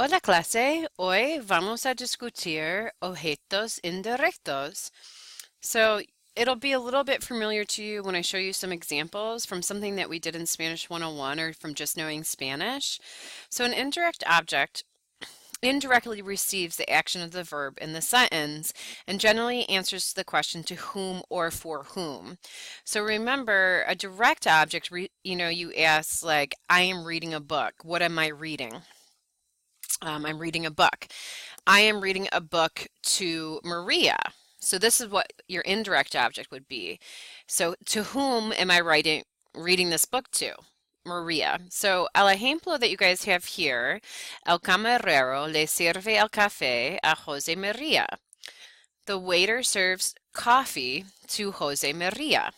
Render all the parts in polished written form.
Hola clase, hoy vamos a discutir objetos indirectos. So it'll be a little bit familiar to you when I show you some examples from something that we did in Spanish 101 or from just knowing Spanish. So an indirect object indirectly receives the action of the verb in the sentence and generally answers the question to whom or for whom. So remember, a direct object, you ask like, I am reading a book. What am I reading? I'm reading a book. I am reading a book to Maria. So this is what your indirect object would be. So to whom am I reading this book to? Maria. So el ejemplo that you guys have here, el camarero le sirve el café a Jose Maria. The waiter serves coffee to Jose Maria,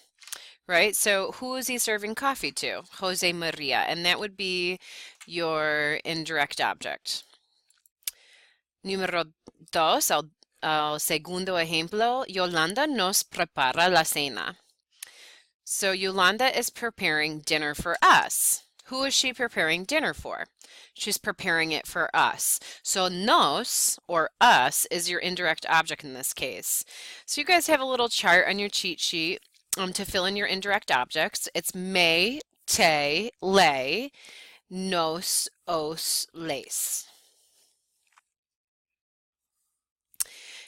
right? So who is he serving coffee to? Jose Maria. And that would be your indirect object. Número dos, el segundo ejemplo, Yolanda nos prepara la cena. So Yolanda is preparing dinner for us. Who is she preparing dinner for? She's preparing it for us. So nos, or us, is your indirect object in this case. So you guys have a little chart on your cheat sheet to fill in your indirect objects. It's me, te, le, nos, os, les.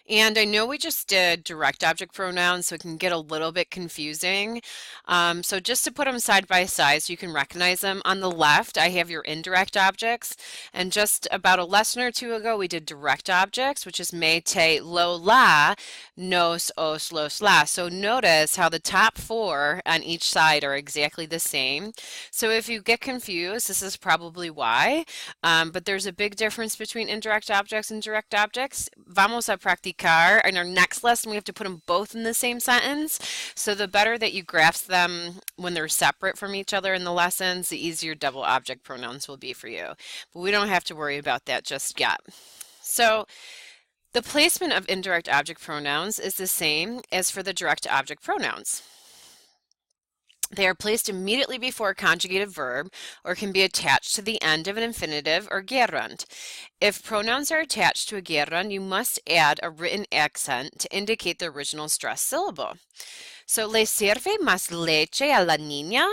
And I know we just did direct object pronouns, so it can get a little bit confusing. So just to put them side by side so you can recognize them, on the left I have your indirect objects, and just about a lesson or two ago we did direct objects, which is me, te, lo, la, nos, os, los, la. So notice how the top four on each side are exactly the same. So if you get confused, this is probably why, but there's a big difference between indirect objects and direct objects. Vamos a practicar. In our next lesson, we have to put them both in the same sentence. So the better that you grasp them when they're separate from each other in the lessons, the easier double object pronouns will be for you. But we don't have to worry about that just yet. So the placement of indirect object pronouns is the same as for the direct object pronouns. They are placed immediately before a conjugated verb or can be attached to the end of an infinitive or gerund. If pronouns are attached to a gerund, you must add a written accent to indicate the original stressed syllable. So, ¿le sirve más leche a la niña?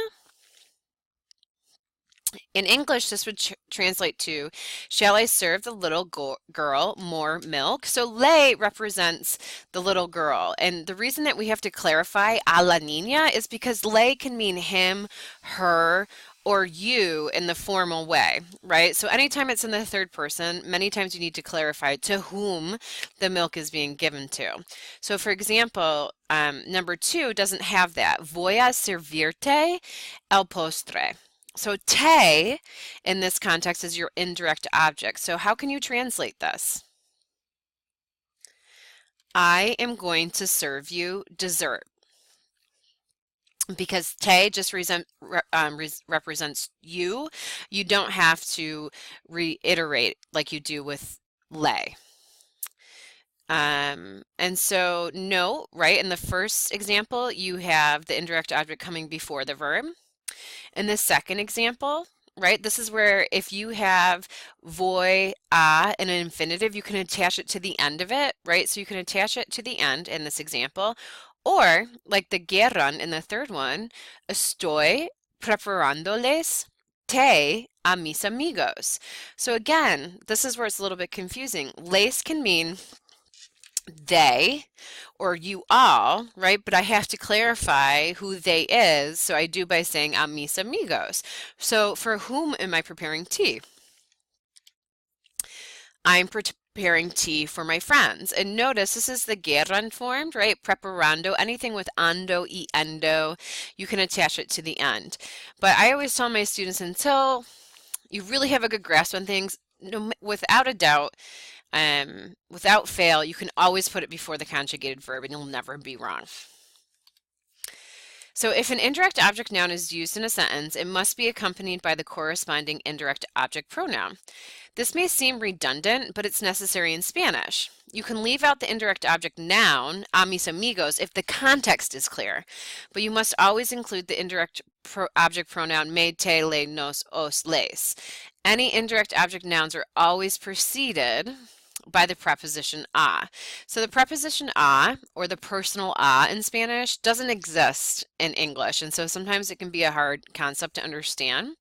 In English, this would translate to, shall I serve the little girl more milk? So le represents the little girl. And the reason that we have to clarify a la niña is because le can mean him, her, or you in the formal way, right? So anytime it's in the third person, many times you need to clarify to whom the milk is being given to. So for example, number 2 doesn't have that. Voy a servirte el postre. So te in this context is your indirect object. So how can you translate this? I am going to serve you dessert. Because te just represents you. You don't have to reiterate like you do with le. And so no, right? In the first example, you have the indirect object coming before the verb. In the second example, right, this is where if you have voy a in an infinitive, you can attach it to the end of it, right? So you can attach it to the end in this example. Or, like the gerund in the third one, estoy preparándoles té a mis amigos. So again, this is where it's a little bit confusing. Les can mean they or you all, right? But I have to clarify who they is, so I do by saying a mis amigos. So for whom am I preparing tea? I'm preparing tea for my friends. And notice this is the gerund formed, right? Preparando, anything with ando, y endo, you can attach it to the end. But I always tell my students, until you really have a good grasp on things, without a doubt, without fail, you can always put it before the conjugated verb and you'll never be wrong. So if an indirect object noun is used in a sentence, it must be accompanied by the corresponding indirect object pronoun. This may seem redundant, but it's necessary in Spanish. You can leave out the indirect object noun, a mis amigos, if the context is clear, but you must always include the indirect object pronoun me, te, le, nos, os, les. Any indirect object nouns are always preceded by the preposition a. So the preposition a, or the personal a in Spanish, doesn't exist in English, and so sometimes it can be a hard concept to understand.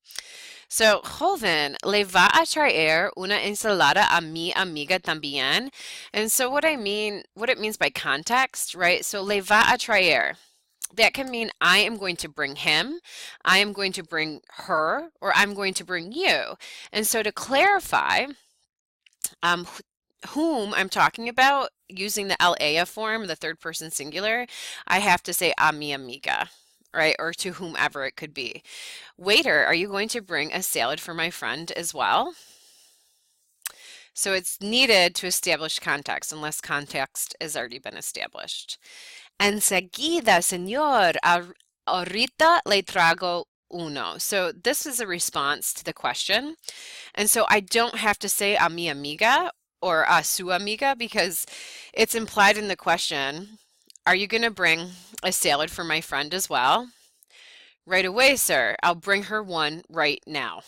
So, joven, le va a traer una ensalada a mi amiga también. And so what it means by context, right? So le va a traer. That can mean I am going to bring him, I am going to bring her, or I'm going to bring you. And so to clarify um, whom I'm talking about, using the LA form, the third person singular, I have to say a mi amiga, right? Or to whomever it could be. Waiter, are you going to bring a salad for my friend as well? So it's needed to establish context unless context has already been established. Enseguida, señor, ahorita le trago uno. So this is a response to the question. And so I don't have to say a mi amiga or a su amiga because it's implied in the question, are you going to bring a salad for my friend as well? Right away, sir. I'll bring her one right now.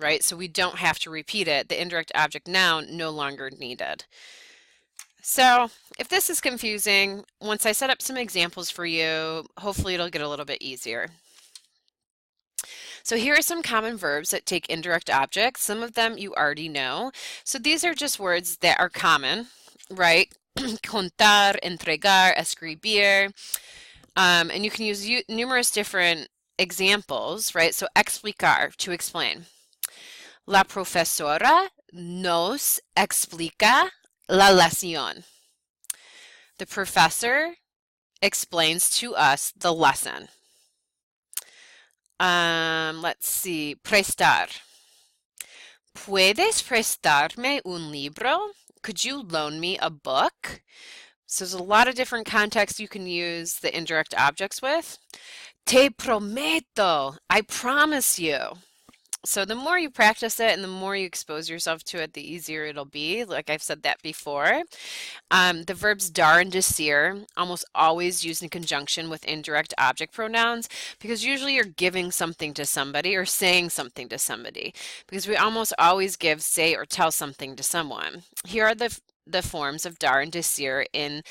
Right? So we don't have to repeat it. The indirect object noun no longer needed. So if this is confusing, once I set up some examples for you, hopefully it'll get a little bit easier. So here are some common verbs that take indirect objects. Some of them you already know. So these are just words that are common, right? Contar, entregar, escribir. And you can use numerous different examples, right? So explicar, to explain. La profesora nos explica la lección. The professor explains to us the lesson. Let's see, prestar. ¿Puedes prestarme un libro? Could you loan me a book? So there's a lot of different contexts you can use the indirect objects with. Te prometo, I promise you. So the more you practice it and the more you expose yourself to it, the easier it'll be. Like I've said that before. The verbs dar and decir almost always used in conjunction with indirect object pronouns because usually you're giving something to somebody or saying something to somebody because we almost always give, say, or tell something to someone. Here are the forms of dar and decir in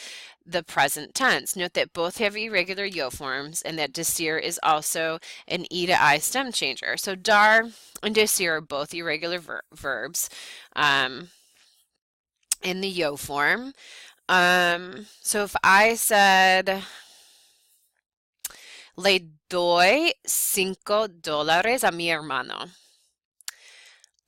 the present tense. Note that both have irregular yo forms and that decir is also an e to I stem changer. So dar and decir are both irregular verbs in the yo form. So if I said le doy $5 a mi hermano,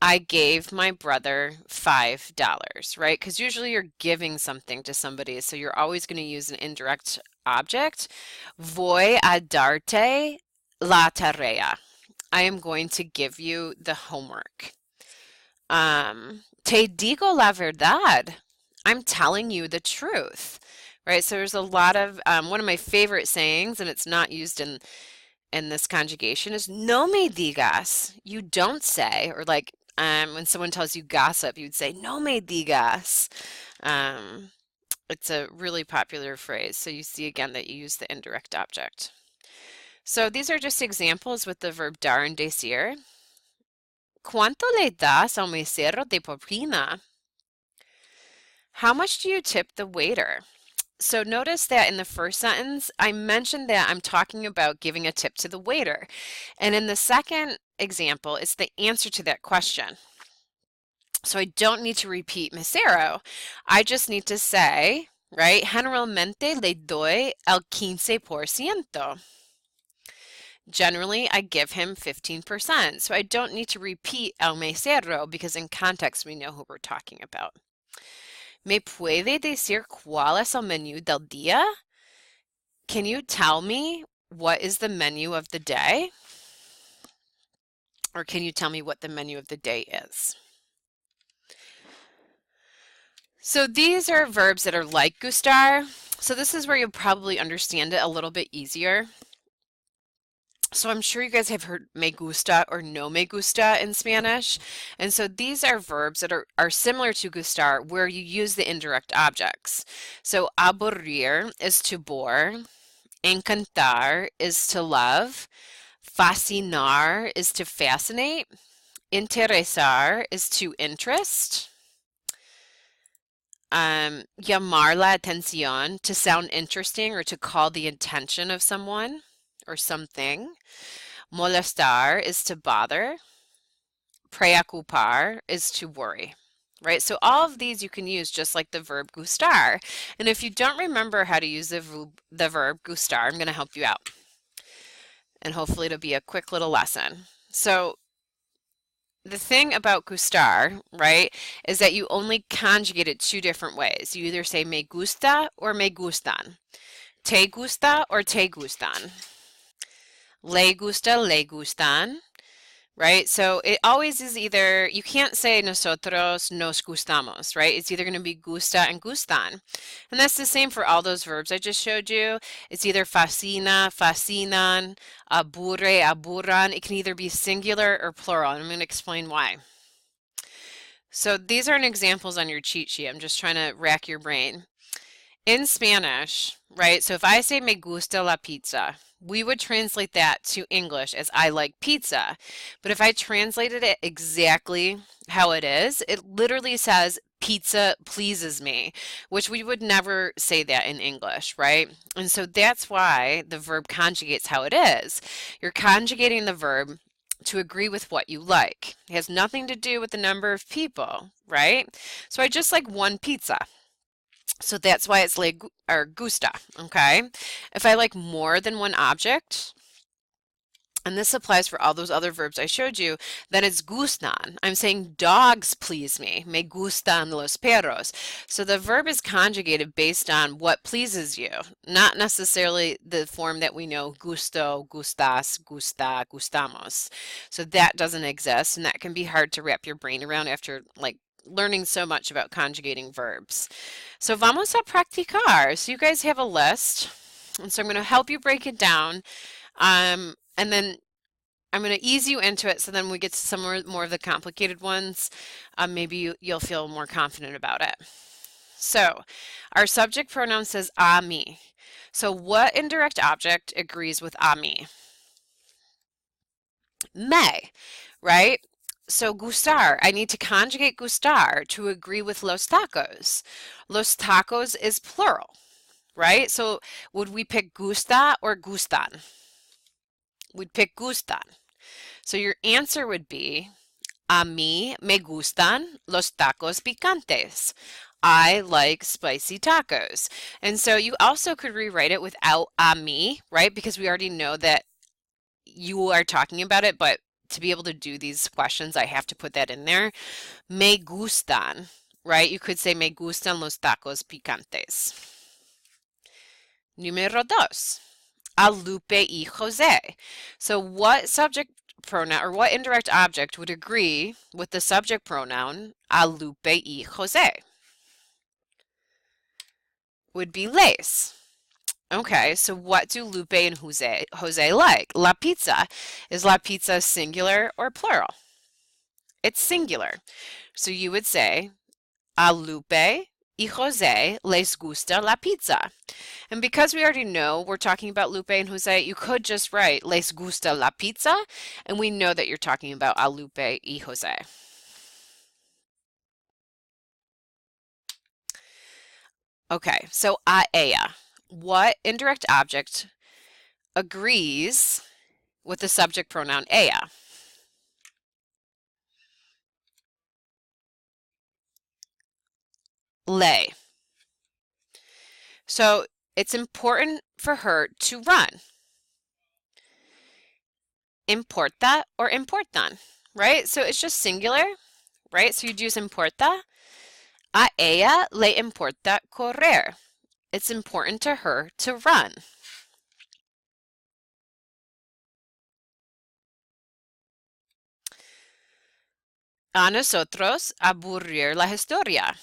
I gave my brother $5, right? Because usually you're giving something to somebody, so you're always going to use an indirect object. Voy a darte la tarea. I am going to give you the homework. Te digo la verdad. I'm telling you the truth, right? So there's a lot of, one of my favorite sayings, and it's not used in this conjugation, is no me digas. You don't say, or like, when someone tells you gossip, you'd say, no me digas. It's a really popular phrase. So you see again that you use the indirect object. So these are just examples with the verb dar and decir. ¿Cuánto le das al mesero de propina? How much do you tip the waiter? So notice that in the first sentence, I mentioned that I'm talking about giving a tip to the waiter. And in the second example, it's the answer to that question. So I don't need to repeat mesero. I just need to say, right, generalmente le doy el 15%. Generally, I give him 15%. So I don't need to repeat el mesero because in context, we know who we're talking about. ¿Me puede decir cuál es el menú del día? Can you tell me what is the menu of the day? Or can you tell me what the menu of the day is? So these are verbs that are like gustar. So this is where you'll probably understand it a little bit easier. So I'm sure you guys have heard me gusta or no me gusta in Spanish. And so these are verbs that are similar to gustar where you use the indirect objects. So aburrir is to bore, encantar is to love, fascinar is to fascinate, Interesar is to interest. Llamar la atención, to sound interesting or to call the attention of someone or something. Molestar is to bother. Preocupar is to worry, right? So all of these you can use just like the verb gustar. And if you don't remember how to use the verb gustar, I'm going to help you out. And hopefully it'll be a quick little lesson. So the thing about gustar, right, is that you only conjugate it two different ways. You either say me gusta or me gustan. Te gusta or te gustan. Le gusta, le gustan. Right? So it always is either, you can't say nosotros nos gustamos, right? It's either going to be gusta and gustan. And that's the same for all those verbs I just showed you. It's either fascina, fascinan, aburre, aburran. It can either be singular or plural. And I'm going to explain why. So these aren't examples on your cheat sheet. I'm just trying to rack your brain. In Spanish, right? So if I say me gusta la pizza, we would translate that to English as I like pizza. But if I translated it exactly how it is, it literally says pizza pleases me, which we would never say that in English, right? And so that's why the verb conjugates how it is. You're conjugating the verb to agree with what you like. It has nothing to do with the number of people, right? So I just like one pizza. So that's why it's or gusta, okay? If I like more than one object, and this applies for all those other verbs I showed you, then it's gustan. I'm saying dogs please me. Me gustan los perros. So the verb is conjugated based on what pleases you, not necessarily the form that we know, gusto, gustas, gusta, gustamos. So that doesn't exist, and that can be hard to wrap your brain around after like learning so much about conjugating verbs. So vamos a practicar. So you guys have a list, and so I'm going to help you break it down, and then I'm going to ease you into it so then we get to some more of the complicated ones. Maybe you'll feel more confident about it. So our subject pronoun says a mí. So what indirect object agrees with a mí? Me, right? So gustar, I need to conjugate gustar to agree with los tacos. Los tacos is plural, right? So would we pick gusta or gustan? We'd pick gustan. So your answer would be, a mí me gustan los tacos picantes. I like spicy tacos. And so you also could rewrite it without a mí, right? Because we already know that you are talking about it, but to be able to do these questions, I have to put that in there. Me gustan, right? You could say me gustan los tacos picantes. Número dos, a Lupe y Jose. So what subject pronoun or what indirect object would agree with the subject pronoun a Lupe y Jose? Would be les. Okay, so what do Lupe and Jose like? La pizza. Is la pizza singular or plural? It's singular. So you would say, a Lupe y Jose les gusta la pizza. And because we already know we're talking about Lupe and Jose, you could just write les gusta la pizza, and we know that you're talking about a Lupe y Jose. Okay, so a ella. What indirect object agrees with the subject pronoun ella? Le. So it's important for her to run. Importa or importan, right? So it's just singular, right? So you'd use importa. A ella le importa correr. It's important to her to run. A nosotros aburrir la historia.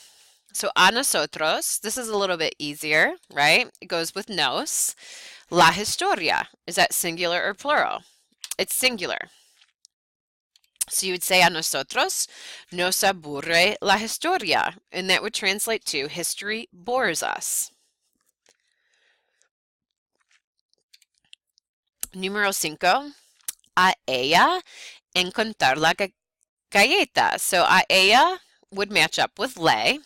So a nosotros, this is a little bit easier, right? It goes with nos. La historia, is that singular or plural? It's singular. So you would say a nosotros nos aburre la historia, and that would translate to history bores us. Número 5, a ella encantar Galleta. So a ella would match up with le.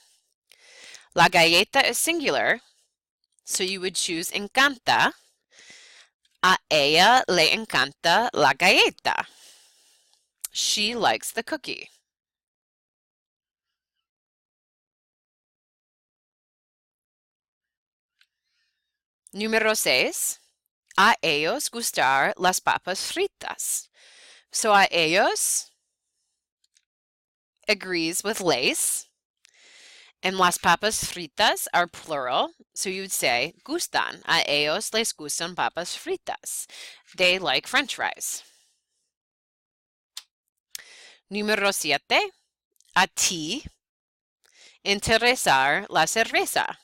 La galleta is singular, so you would choose encanta. A ella le encanta la galleta. She likes the cookie. Número 6. A ellos gustar las papas fritas. So a ellos agrees with les. And las papas fritas are plural, so you would say gustan. A ellos les gustan papas fritas. They like French fries. Número 7. A ti interesar la cerveza.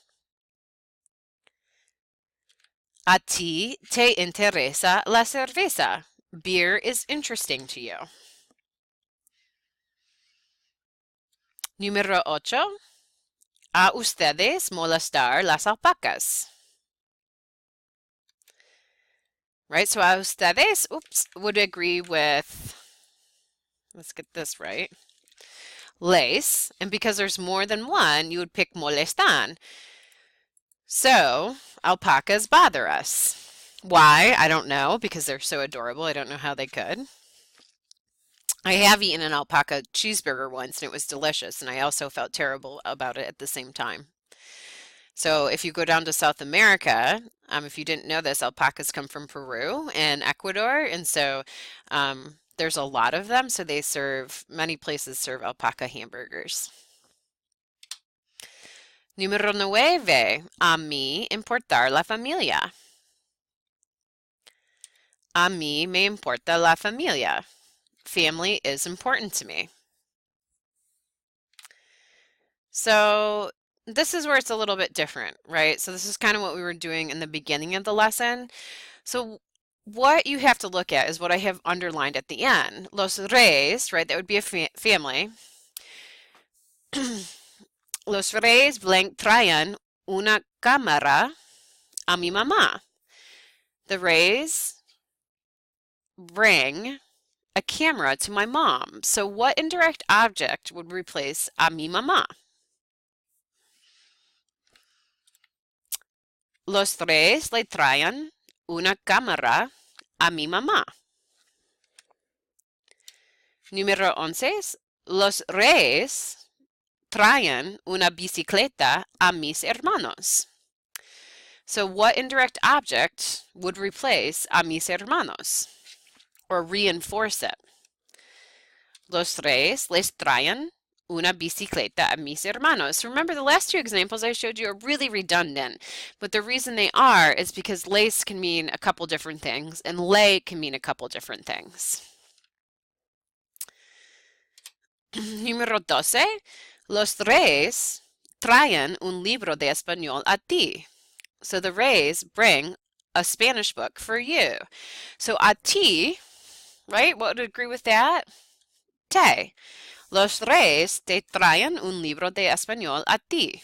A ti te interesa la cerveza. Beer is interesting to you. Número 8. A ustedes molestar las alpacas. Right, so a ustedes, would agree with, let's get this right, les, and because there's more than one, you would pick molestan. So, alpacas bother us. Why? I don't know, because they're so adorable. I don't know how they could. I have eaten an alpaca cheeseburger once, and it was delicious, and I also felt terrible about it at the same time. So if you go down to South America, if you didn't know this, alpacas come from Peru and Ecuador, and so there's a lot of them, so many places serve alpaca hamburgers. Número 9. A mí importar la familia. A mí me importa la familia. Family is important to me. So this is where it's a little bit different, right? So this is kind of what we were doing in the beginning of the lesson. So what you have to look at is what I have underlined at the end. Los Reyes, right? That would be a family. Los Reyes traen una cámara a mi mamá. The Reyes bring a camera to my mom. So what indirect object would replace a mi mamá? Los Reyes le traen una cámara a mi mamá. Número 11. Los Reyes traen una bicicleta a mis hermanos. So what indirect object would replace a mis hermanos or reinforce it? Los Reyes les traen una bicicleta a mis hermanos. Remember, the last two examples I showed you are really redundant, but the reason they are is because les can mean a couple different things and le can mean a couple different things. Número 12. Los Reyes traen un libro de español a ti. So the Reyes bring a Spanish book for you. So a ti, right? What would agree with that? Te. Los Reyes te traen un libro de español a ti.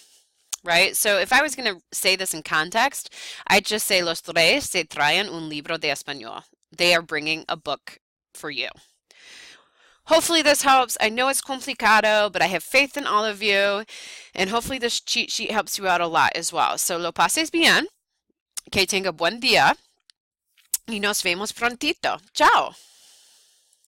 Right? So if I was going to say this in context, I'd just say Los Reyes te traen un libro de español. They are bringing a book for you. Hopefully this helps. I know it's complicado, but I have faith in all of you, and hopefully this cheat sheet helps you out a lot as well. So lo pases bien, que tenga buen día, y nos vemos prontito. Chao.